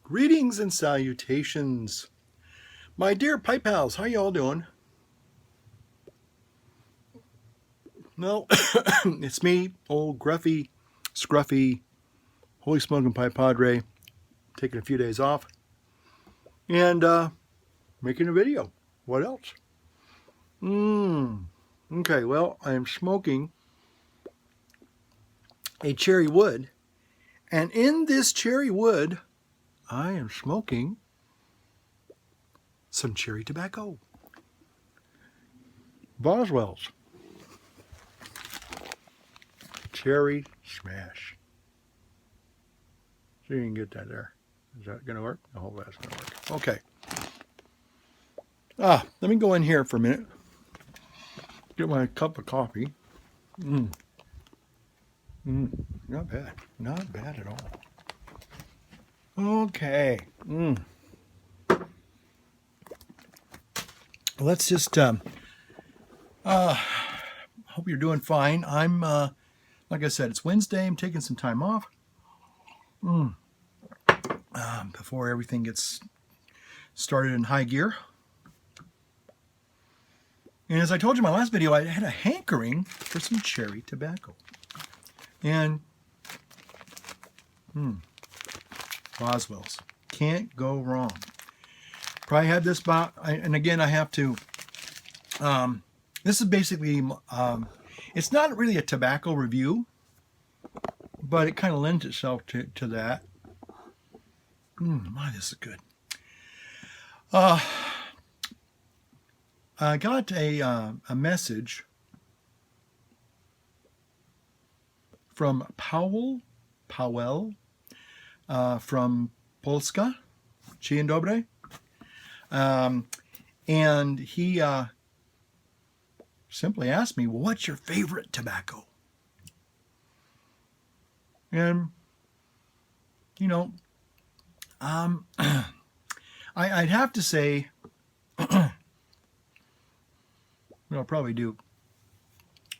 Greetings and salutations, my dear pipe pals. How y'all doing? Well, it's me, old gruffy, scruffy, holy smoking pipe padre, taking a few days off and making a video. What else? Okay, well, I am smoking a cherry wood, and in this cherry wood, I am smoking some cherry tobacco. Boswell's Cherry Smash. So you can get that there. Is that going to work? I hope that's going to work. Okay. Let me go in here for a minute. Get my cup of coffee. Not bad. Not bad at all. Okay. Let's just hope you're doing fine. I'm like I said, it's Wednesday. I'm taking some time off before everything gets started in high gear. And as I told you in my last video, I had a hankering for some cherry tobacco. And Boswell's, can't go wrong. Probably had this about, and again, I have to, this is basically, it's not really a tobacco review, but it kind of lends itself to that. My, this is good. I got a message from Powell, from Polska, Dzień dobry. And he simply asked me, well, what's your favorite tobacco? And, you know, I'd have to say, I'll probably do.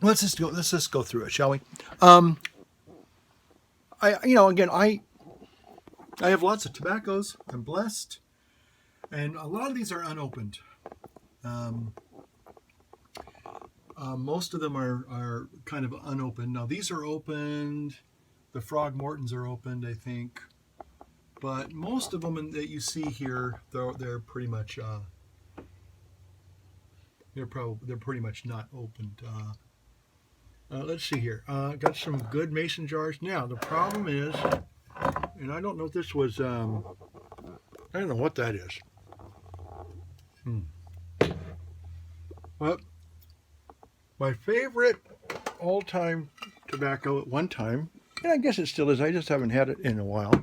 Let's just go through it, shall we? Again, I have lots of tobaccos. I'm blessed, and a lot of these are unopened. Most of them are kind of unopened. Now these are opened. The Frog Mortons are opened, I think, but most of them that you see here, they're pretty much. They're pretty much not opened. Let's see here. Got some good mason jars. Now the problem is, and I don't know if this was, I don't know what that is. But my favorite all-time tobacco at one time, and I guess it still is, I just haven't had it in a while,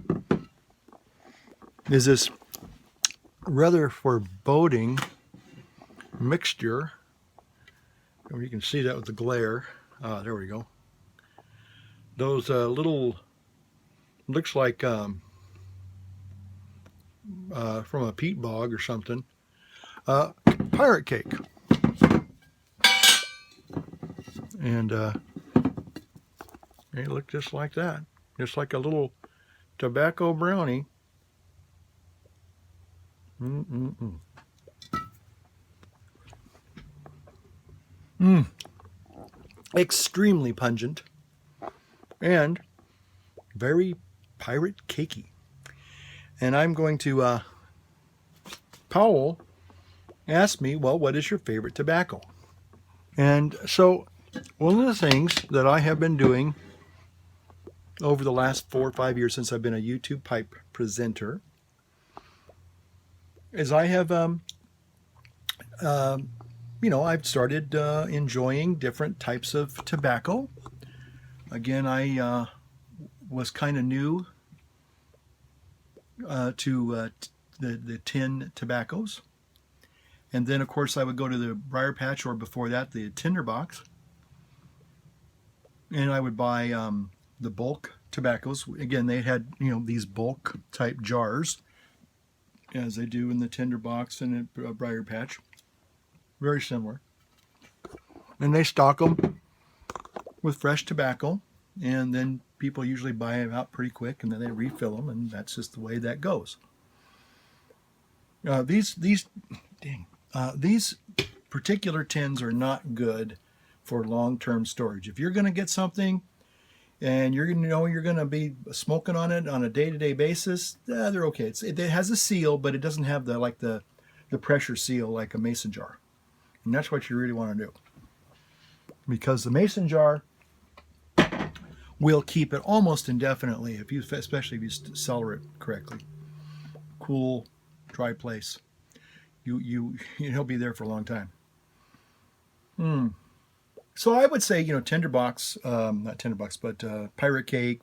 is this rather foreboding mixture. You can see that with the glare. There we go. Those little, looks like from a peat bog or something. Pirate cake. And they look just like that. Just like a little tobacco brownie. Extremely pungent and very pirate cakey. And I'm going to, Powell asked me, well, what is your favorite tobacco? And so one of the things that I have been doing over the last 4 or 5 years since I've been a YouTube pipe presenter is I have, I've started enjoying different types of tobacco. Again, I was kind of new to the tin tobaccos. And then, of course, I would go to the Briar Patch, or before that, the Tinderbox. And I would buy the bulk tobaccos. Again, they had, these bulk type jars, as they do in the Tinderbox and at Briar Patch. Very similar. And they stock them with fresh tobacco, and then people usually buy them out pretty quick, and then they refill them, and that's just the way that goes. These dang these particular tins are not good for long-term storage. If you're going to get something and you're going to be smoking on it on a day-to-day basis, they're okay. It has a seal, but it doesn't have the pressure seal like a mason jar, and that's what you really want to do, because the mason jar will keep it almost indefinitely especially if you cellar it correctly. Cool, dry place. It'll be there for a long time. So I would say, tinderbox, not tinderbox, but pirate cake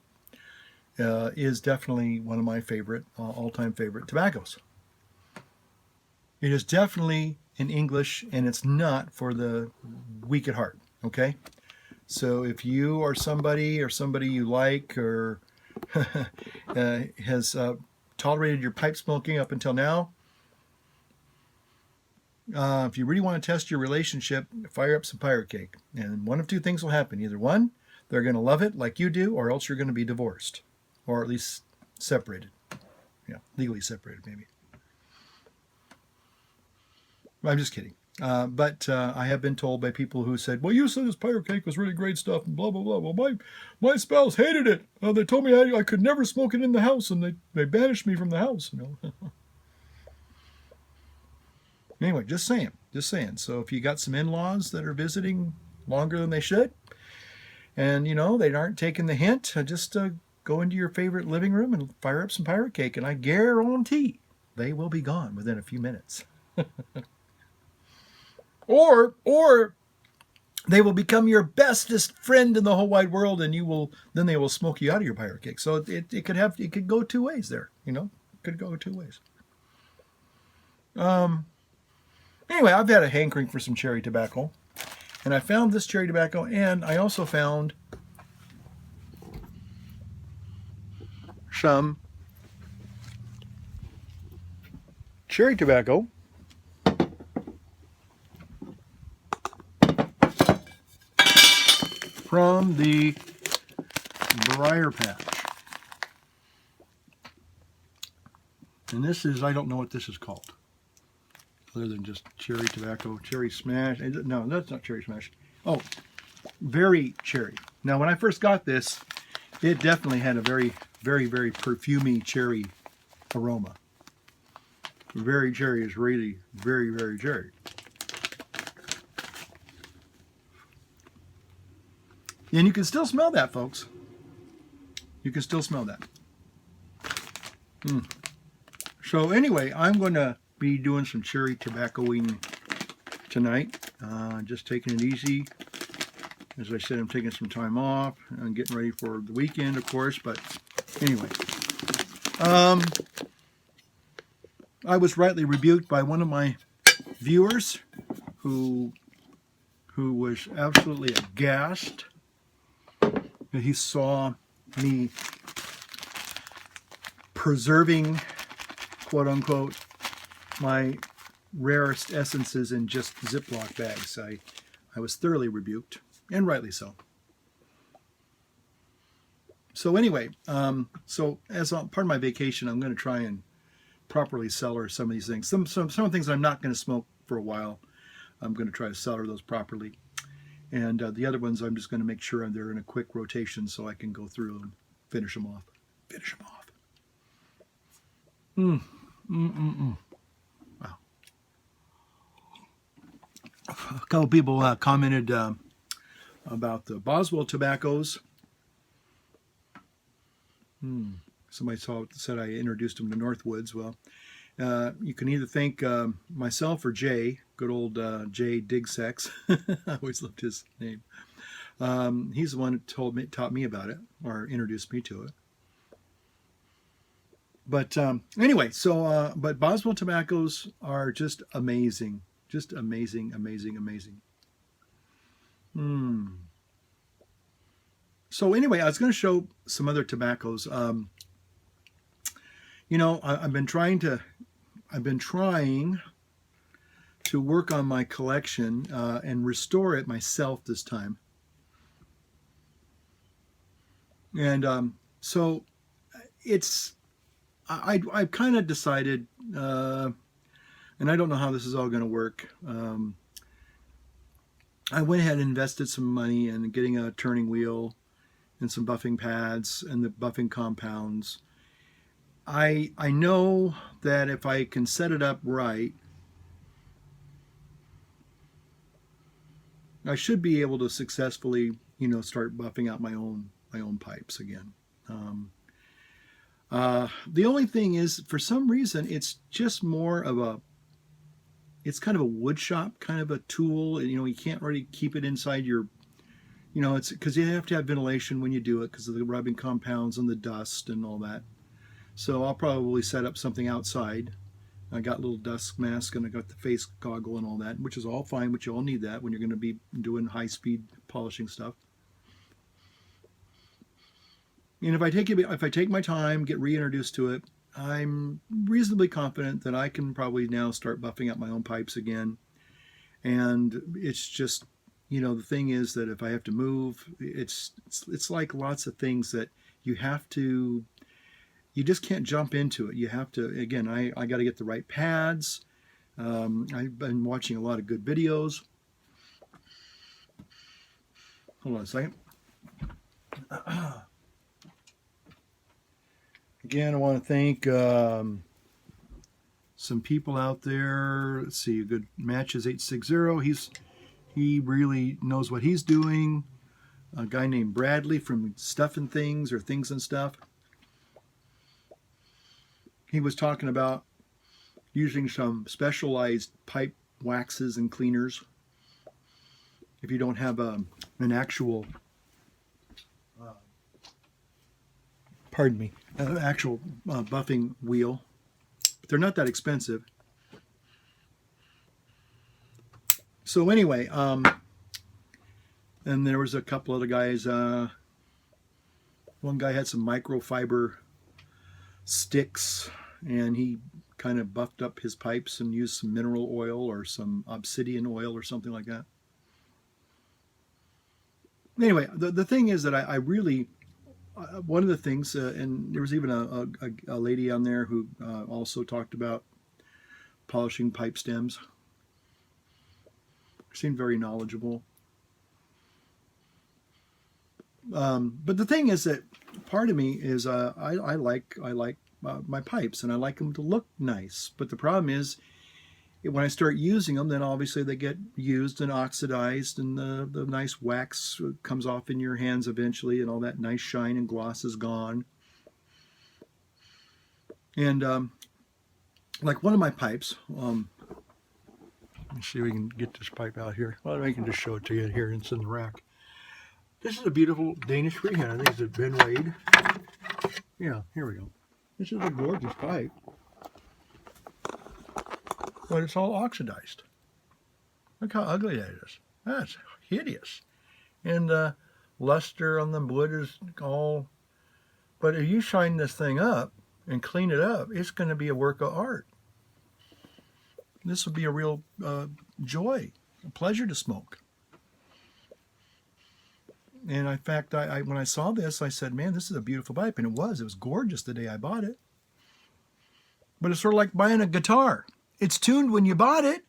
is definitely one of my favorite, all-time favorite tobaccos. It is definitely in English, and it's not for the weak at heart. Okay, so if you are somebody you like or has tolerated your pipe smoking up until now, if you really want to test your relationship, fire up some pirate cake. And one of two things will happen. Either one, they're going to love it like you do, or else you're going to be divorced. Or at least separated. Yeah, legally separated, maybe. I'm just kidding. But I have been told by people who said, well, you said this pirate cake was really great stuff, and blah, blah, blah. Well, my spouse hated it. They told me I could never smoke it in the house, and they banished me from the house. Anyway, just saying. So if you got some in-laws that are visiting longer than they should, and they aren't taking the hint, just go into your favorite living room and fire up some pirate cake, and I guarantee they will be gone within a few minutes. or they will become your bestest friend in the whole wide world, and then they will smoke you out of your pirate cake. So it could go two ways there. It could go two ways. Anyway, I've had a hankering for some cherry tobacco, and I found this cherry tobacco, and I also found some cherry tobacco from the Briar Patch. And this is, I don't know what this is called, other than just cherry tobacco, cherry smash. No, that's not cherry smash. Oh, very cherry. Now, when I first got this, it definitely had a very, very, very perfumey cherry aroma. Very cherry is really very, very cherry. And you can still smell that, folks. You can still smell that. So anyway, I'm going to be doing some cherry tobaccoing tonight. Just taking it easy. As I said, I'm taking some time off. I'm getting ready for the weekend, of course. But anyway, I was rightly rebuked by one of my viewers who was absolutely aghast that he saw me preserving, quote unquote, my rarest essences in just Ziploc bags. I was thoroughly rebuked, and rightly so. So anyway, so as part of my vacation, I'm going to try and properly cellar some of these things. Some things I'm not going to smoke for a while. I'm going to try to cellar those properly. And the other ones, I'm just going to make sure they're in a quick rotation so I can go through and finish them off. Wow. A couple people commented about the Boswell tobaccos. Somebody said I introduced them to Northwoods. Well, you can either thank myself or Jay, good old Jay Digsex. I always loved his name. He's the one who taught me about it, or introduced me to it. But anyway, so but Boswell tobaccos are just amazing. Just amazing, amazing, amazing. So anyway, I was going to show some other tobaccos. I've been trying to work on my collection and restore it myself this time. And so I've kind of decided and I don't know how this is all going to work. I went ahead and invested some money in getting a turning wheel and some buffing pads and the buffing compounds. I know that if I can set it up right, I should be able to successfully, start buffing out my own pipes again. The only thing is, for some reason, it's just more of it's kind of a wood shop kind of a tool. You can't really keep it inside your, it's because you have to have ventilation when you do it because of the rubbing compounds and the dust and all that. So I'll probably set up something outside. I got a little dust mask and I got the face goggle and all that, which is all fine, but you all need that when you're going to be doing high-speed polishing stuff. And if I take my time, get reintroduced to it, I'm reasonably confident that I can probably now start buffing up my own pipes again. And it's just, the thing is that if I have to move, it's like lots of things that you just can't jump into it. You have to, again, I got to get the right pads. I've been watching a lot of good videos. Hold on a second. Again, I want to thank some people out there. Let's see, a good Matches 860. He really knows what he's doing. A guy named Bradley from Stuff and Things, or Things and Stuff. He was talking about using some specialized pipe waxes and cleaners. If you don't have an actual, actual buffing wheel. But they're not that expensive. So anyway, and there was a couple other guys. One guy had some microfiber sticks, and he kind of buffed up his pipes and used some mineral oil or some obsidian oil or something like that. Anyway, the thing is that I really, one of the things, and there was even a lady on there who also talked about polishing pipe stems. Seemed very knowledgeable. But the thing is that part of me is I like my pipes, and I like them to look nice. But the problem is, when I start using them, then obviously they get used and oxidized, and the nice wax comes off in your hands eventually, and all that nice shine and gloss is gone. And like one of my pipes, let me see if we can get this pipe out here. Well, I can just show it to you here. It's in the rack. This is a beautiful Danish freehand. I think it's a Ben Wade. Yeah, here we go. This is a gorgeous pipe. But it's all oxidized. Look how ugly that is. That's hideous. And luster on the wood is all... But if you shine this thing up and clean it up, it's going to be a work of art. This will be a real joy, a pleasure to smoke. And in fact, when I saw this, I said, man, this is a beautiful pipe. And it was gorgeous the day I bought it. But it's sort of like buying a guitar. It's tuned when you bought it,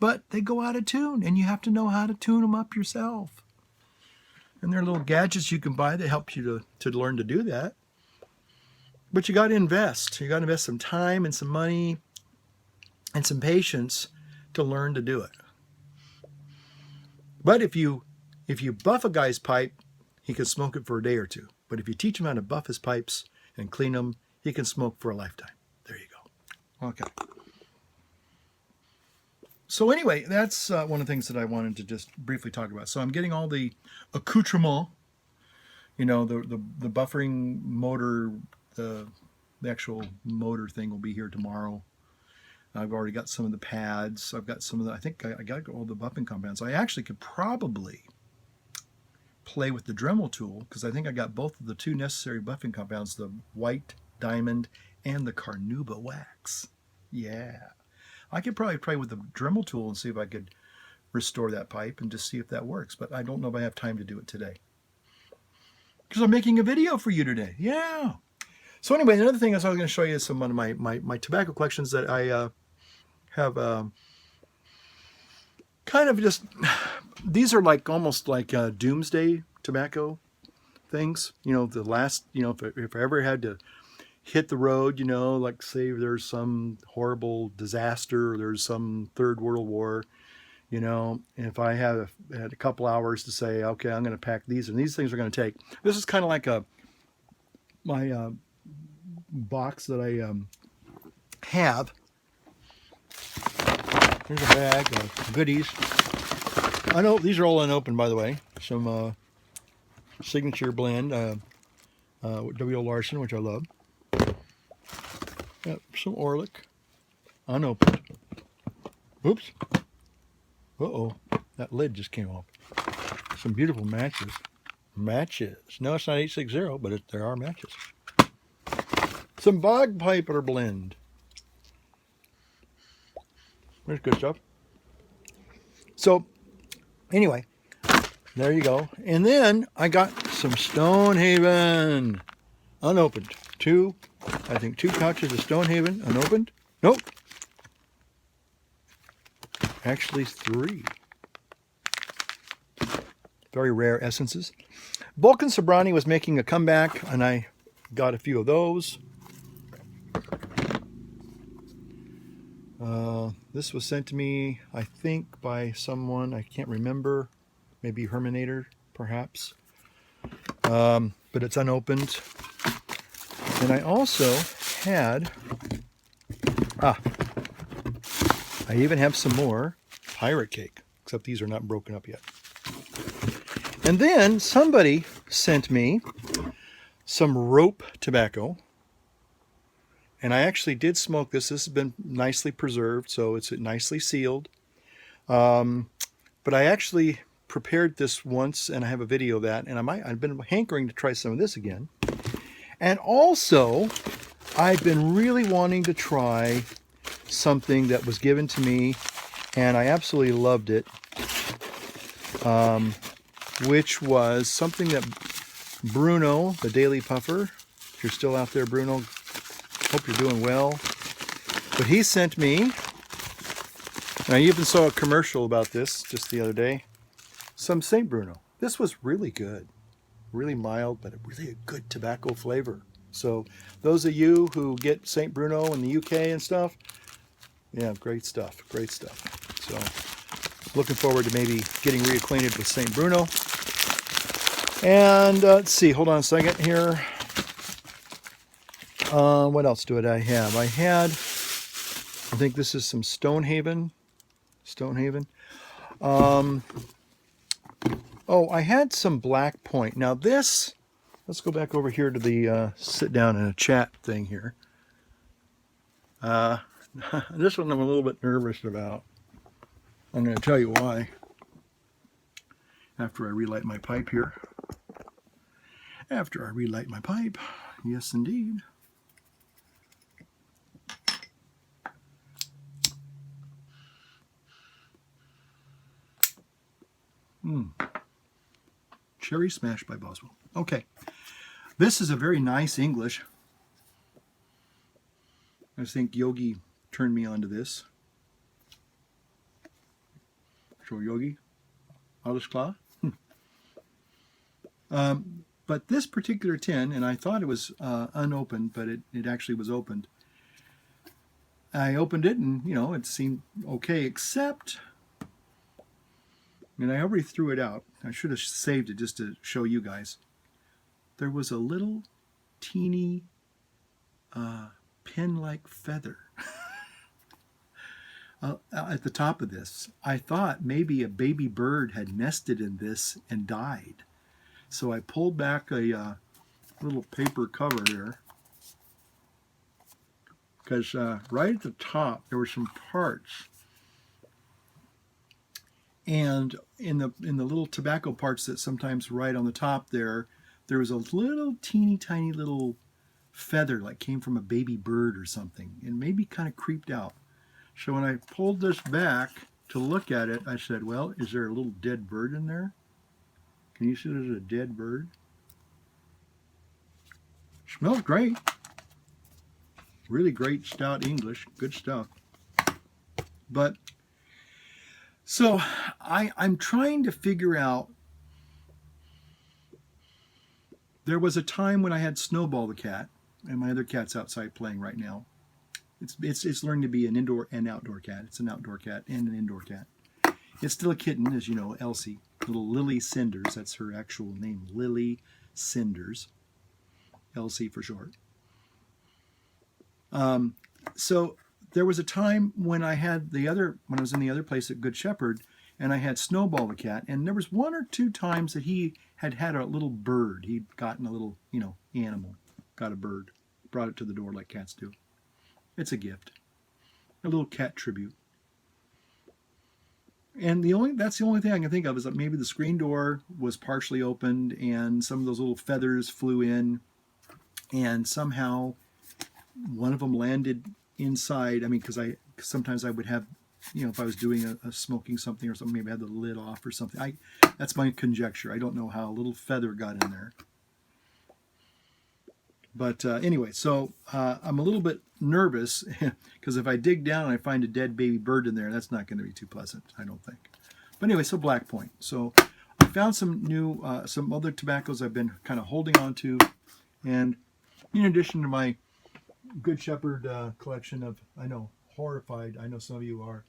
but they go out of tune, and you have to know how to tune them up yourself. And there are little gadgets you can buy that help you to learn to do that. But you got to invest. You got to invest some time and some money and some patience to learn to do it. But if you buff a guy's pipe, he can smoke it for a day or two. But if you teach him how to buff his pipes and clean them, he can smoke for a lifetime. There you go. Okay. So anyway, that's one of the things that I wanted to just briefly talk about. So I'm getting all the accoutrement, the buffering motor, the actual motor thing will be here tomorrow. I've already got some of the pads. I've got some of the, I think I got all the buffing compounds. I actually could probably play with the Dremel tool, because I think I got both of the two necessary buffing compounds, the white diamond and the carnauba wax. Yeah. I could probably play with the Dremel tool and see if I could restore that pipe and just see if that works. But I don't know if I have time to do it today, because I'm making a video for you today. Yeah. So anyway, another thing is I was going to show you some of my tobacco collections that I have kind of just, these are like almost like doomsday tobacco things. You know, the last, you know, if I ever had to hit the road, you know, like say there's some horrible disaster or there's some third world war, you know, if I had a couple hours to say, okay, I'm going to pack these and these things are going to take. This is kind of like my box that I have. Here's a bag of goodies. I know these are all unopened, by the way. Some signature blend, W.O. Larson, which I love. Got some Orlick, unopened. Oops. Uh-oh, that lid just came off. Some beautiful matches. Matches. No, it's not 860, but there are matches. Some Bagpiper blend. There's good stuff. So, anyway, there you go. And then I got some Stonehaven unopened. I think two pouches of Stonehaven unopened. Nope. Actually 3. Very rare essences. Vulcan Sobrani was making a comeback, and I got a few of those. This was sent to me, I think, by someone, I can't remember, maybe Herminator, perhaps. But it's unopened. And I also had, I even have some more pirate cake, except these are not broken up yet. And then somebody sent me some rope tobacco. And I actually did smoke this. This has been nicely preserved, so it's nicely sealed. But I actually prepared this once, and I have a video of that. And I've been hankering to try some of this again. And also, I've been really wanting to try something that was given to me, and I absolutely loved it, which was something that Bruno, the Daily Puffer, if you're still out there, Bruno, hope you're doing well. But he sent me, and I even saw a commercial about this just the other day, some St. Bruno. This was really good. Really mild, but really a good tobacco flavor. So those of you who get St. Bruno in the UK and stuff, yeah, great stuff, great stuff. So looking forward to maybe getting reacquainted with St. Bruno. And let's see, hold on a second here. What else do I have? I think this is some Stonehaven. Oh, I had some Black Point. Now this, let's go back over here to the sit down and a chat thing here. This one I'm a little bit nervous about. I'm going to tell you why after I relight my pipe here. After I relight my pipe, yes indeed. Cherry Smash by Boswell. Okay. This is a very nice English. I think Yogi turned me onto this. So Yogi, alles klar. But this particular tin, and I thought it was unopened, but it actually was opened. I opened it and, you know, it seemed okay, except, and I already threw it out. I should have saved it just to show you guys. There was a little teeny pin-like feather at the top of this. I thought maybe a baby bird had nested in this and died. So I pulled back a little paper cover here, because right at the top there were some parts, and in the little tobacco parts that sometimes right on the top there was a little teeny tiny little feather like came from a baby bird or something, and maybe kind of creeped out. So when I pulled this back to look at it, I said, well, is there a little dead bird in there? Can you see there's a dead bird? Smells great. Really great stout English. Good stuff. But so I'm trying to figure out. There was a time when I had Snowball the cat, and my other cat's outside playing right now. It's learned to be an indoor and outdoor cat. It's an outdoor cat and an indoor cat. It's still a kitten, as you know, Elsie, little Lily Cinders. That's her actual name, Lily Cinders, Elsie for short. So there was a time when when I was in the other place at Good Shepherd, and I had Snowball the cat, and there was one or two times that he had a little bird. He'd gotten a little, animal, got a bird, brought it to the door like cats do. It's a gift, a little cat tribute. And that's the only thing I can think of is that maybe the screen door was partially opened and some of those little feathers flew in, and somehow one of them landed inside. I mean, because sometimes I would have, if I was doing a smoking something or something, maybe I had the lid off or something. That's my conjecture. I don't know how a little feather got in there. But anyway, so I'm a little bit nervous because if I dig down and I find a dead baby bird in there, that's not going to be too pleasant, I don't think. But anyway, so Black Point. So I found some other tobaccos I've been kind of holding on to. And in addition to my Good Shepherd collection of, I know, horrified, I know some of you are,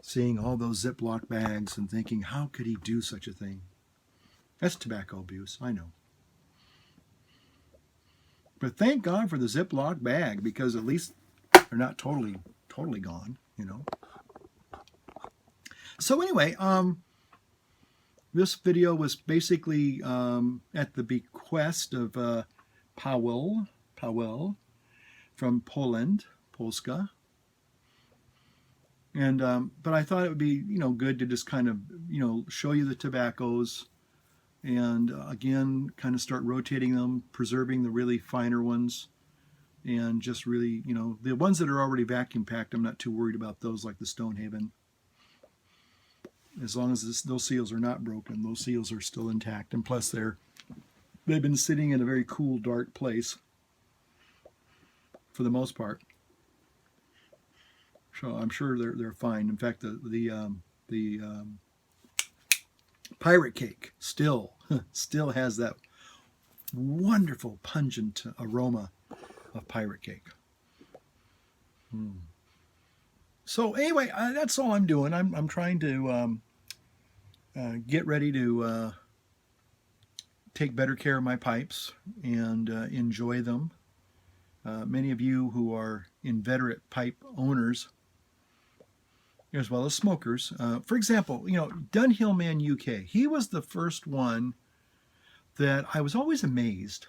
seeing all those Ziploc bags and thinking, how could he do such a thing? That's tobacco abuse, I know. But thank God for the Ziploc bag, because at least they're not totally gone, So anyway, this video was basically at the bequest of Paweł from Poland, Polska. And but I thought it would be good to just kind of show you the tobaccos, and again kind of start rotating them, preserving the really finer ones, and just really the ones that are already vacuum packed, I'm not too worried about those, like the Stonehaven. As long as those seals are not broken, those seals are still intact, and plus they've been sitting in a very cool, dark place for the most part. So I'm sure they're fine. In fact, the Pirate Cake still has that wonderful pungent aroma of Pirate Cake. So anyway, that's all I'm doing. I'm trying to get ready to take better care of my pipes and enjoy them. Many of you who are inveterate pipe owners, as well as smokers. For example, Dunhill Man UK, he was the first one that I was always amazed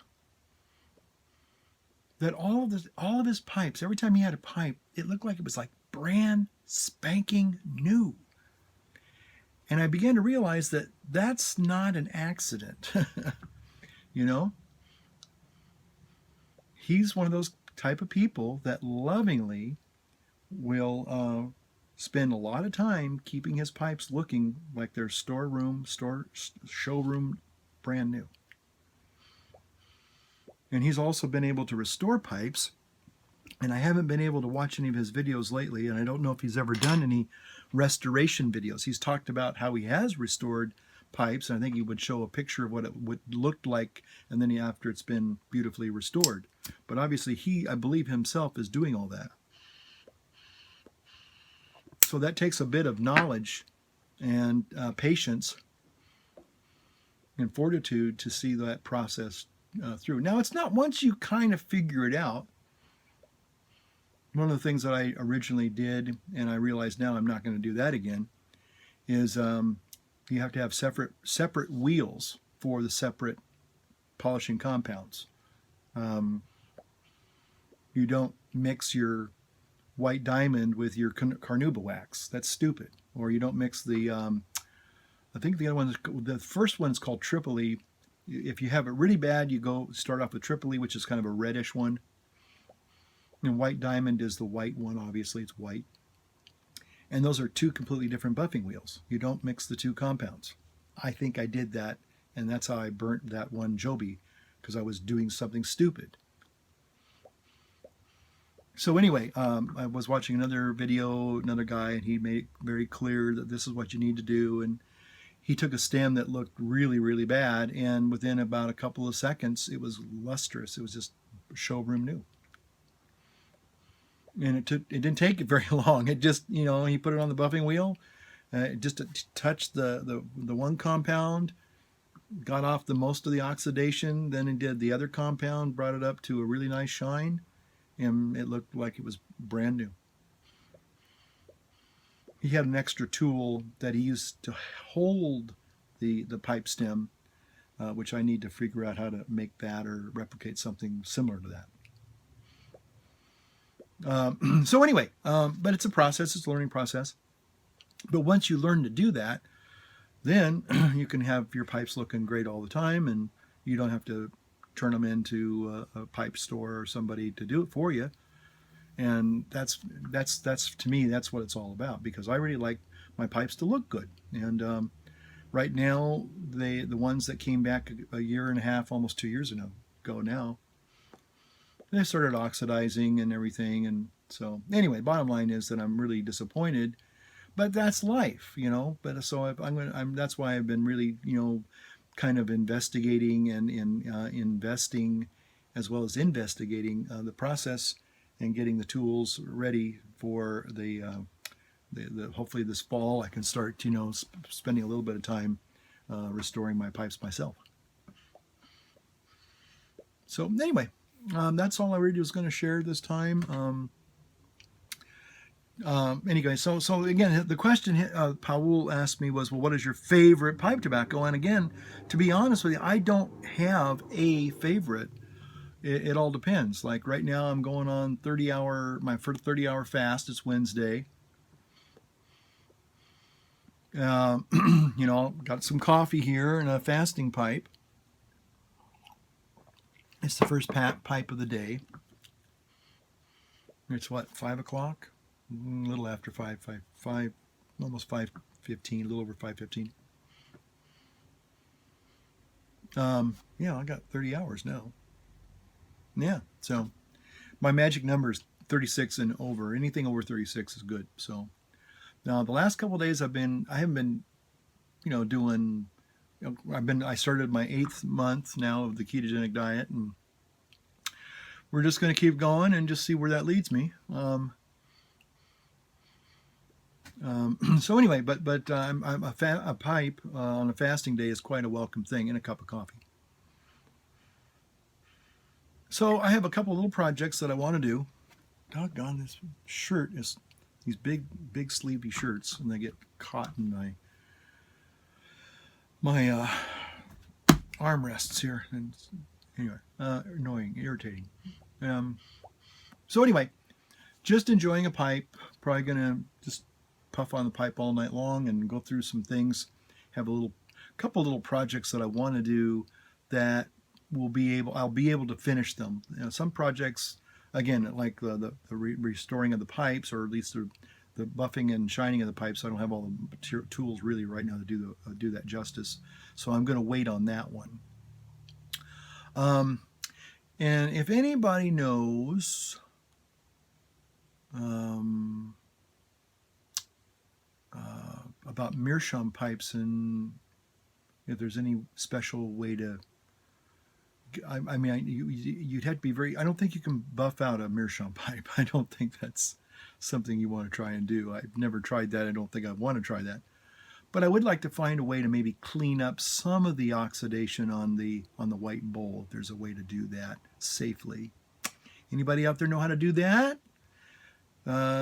that all of his pipes, every time he had a pipe, it looked like it was like brand spanking new. And I began to realize that that's not an accident. He's one of those type of people that lovingly will spend a lot of time keeping his pipes looking like they're showroom brand new. And he's also been able to restore pipes, and I haven't been able to watch any of his videos lately, and I don't know if he's ever done any restoration videos. He's talked about how he has restored pipes, and I think he would show a picture of what it would look like, and then after it's been beautifully restored. But obviously I believe himself is doing all that. So that takes a bit of knowledge and patience and fortitude to see that process through. Now, it's not once you kind of figure it out. One of the things that I originally did, and I realize now I'm not going to do that again, is you have to have separate wheels for the separate polishing compounds. You don't mix your white diamond with your carnauba wax. That's stupid. Or you don't mix the, I think the first one is called Tripoli. If you have it really bad, you start off with Tripoli, which is kind of a reddish one. And white diamond is the white one, obviously it's white. And those are two completely different buffing wheels. You don't mix the two compounds. I think I did that, and that's how I burnt that one Joby, because I was doing something stupid. So anyway, I was watching another video, another guy, and he made it very clear that this is what you need to do. And he took a stem that looked really, really bad, and within about a couple of seconds, it was lustrous. It was just showroom new. And it didn't take it very long. It just, he put it on the buffing wheel, just touched the one compound, got off the most of the oxidation, then he did the other compound, brought it up to a really nice shine, and it looked like it was brand new. He had an extra tool that he used to hold the pipe stem, which I need to figure out how to make that or replicate something similar to that. So anyway, but it's a process, it's a learning process. But once you learn to do that, then you can have your pipes looking great all the time, and you don't have to turn them into a pipe store or somebody to do it for you. And that's to me, that's what it's all about, because I really like my pipes to look good. And right now, the ones that came back a year and a half, almost 2 years ago now, they started oxidizing and everything. And so anyway, bottom line is that I'm really disappointed, but that's life, But so that's why I've been really, kind of investigating and investing, as well as investigating the process and getting the tools ready for the hopefully this fall I can start, spending a little bit of time restoring my pipes myself. So anyway, that's all I really was going to share this time. Anyway, so again, the question Paul asked me was, well, what is your favorite pipe tobacco? And again, to be honest with you, I don't have a favorite. It all depends. Like right now, I'm going on my first 30-hour fast. It's Wednesday. Got some coffee here and a fasting pipe. It's the first pipe of the day. It's what, 5 o'clock? A little after 5, almost 5:15, a little over 5:15. Yeah, I got 30 hours now. Yeah, so my magic number is 36 and over. Anything over 36 is good. So now the last couple of days I haven't been, doing. I started my 8th month now of the ketogenic diet, and we're just going to keep going and just see where that leads me. So anyway, but a pipe on a fasting day is quite a welcome thing, and a cup of coffee. So I have a couple of little projects that I want to do. Doggone, this shirt is these big sleevey shirts, and they get caught in my armrests here. And anyway, annoying, irritating. So anyway, just enjoying a pipe. Probably gonna just puff on the pipe all night long and go through some things. Have a couple little projects that I want to do that I'll be able to finish them. Some projects, again, like the restoring of the pipes, or at least the buffing and shining of the pipes. I don't have all the tools really right now to do that justice. So I'm going to wait on that one. And if anybody knows about Meerschaum pipes, and if there's any special way to, I mean, you'd have to be very, I don't think you can buff out a Meerschaum pipe. I don't think that's something you want to try and do. I've never tried that. I don't think I want to try that. But I would like to find a way to maybe clean up some of the oxidation on the white bowl, if there's a way to do that safely. Anybody out there know how to do that?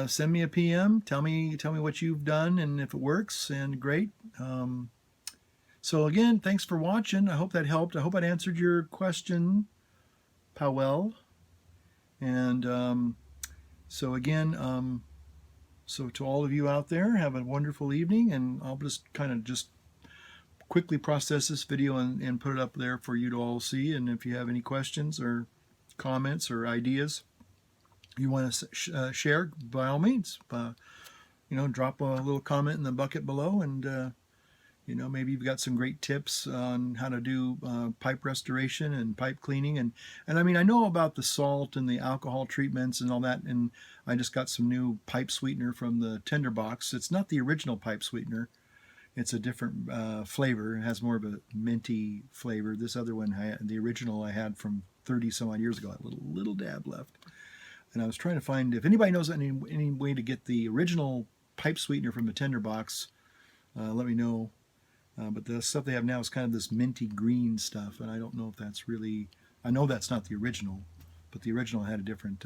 Send me a PM. Tell me what you've done and if it works, and great. So again, thanks for watching. I hope that helped. I hope I answered your question, Powell. And so again, so to all of you out there, have a wonderful evening, and I'll just kind of quickly process this video and put it up there for you to all see. And if you have any questions or comments or ideas you want to share, by all means, drop a little comment in the bucket below, and You know, maybe you've got some great tips on how to do pipe restoration and pipe cleaning. And I mean, I know about the salt and the alcohol treatments and all that. And I just got some new pipe sweetener from the Tinderbox. It's not the original pipe sweetener. It's a different flavor. It has more of a minty flavor. This other one, the original I had from 30 some odd years ago, a little dab left. And I was trying to find, if anybody knows any way to get the original pipe sweetener from the Tinderbox, let me know. But the stuff they have now is kind of this minty green stuff, and I don't know if that's really, I know that's not the original, but the original had a different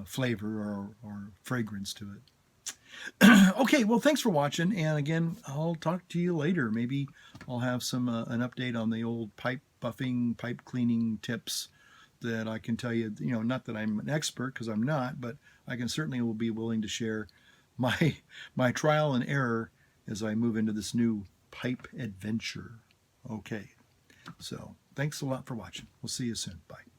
flavor or fragrance to it. Okay, well, thanks for watching, and again, I'll talk to you later. Maybe I'll have some an update on the old pipe buffing, pipe cleaning tips that I can tell you, you know, not that I'm an expert, because I'm not, but I can certainly will be willing to share my trial and error as I move into this new pipe adventure. Okay, so thanks a lot for watching. We'll see you soon. Bye.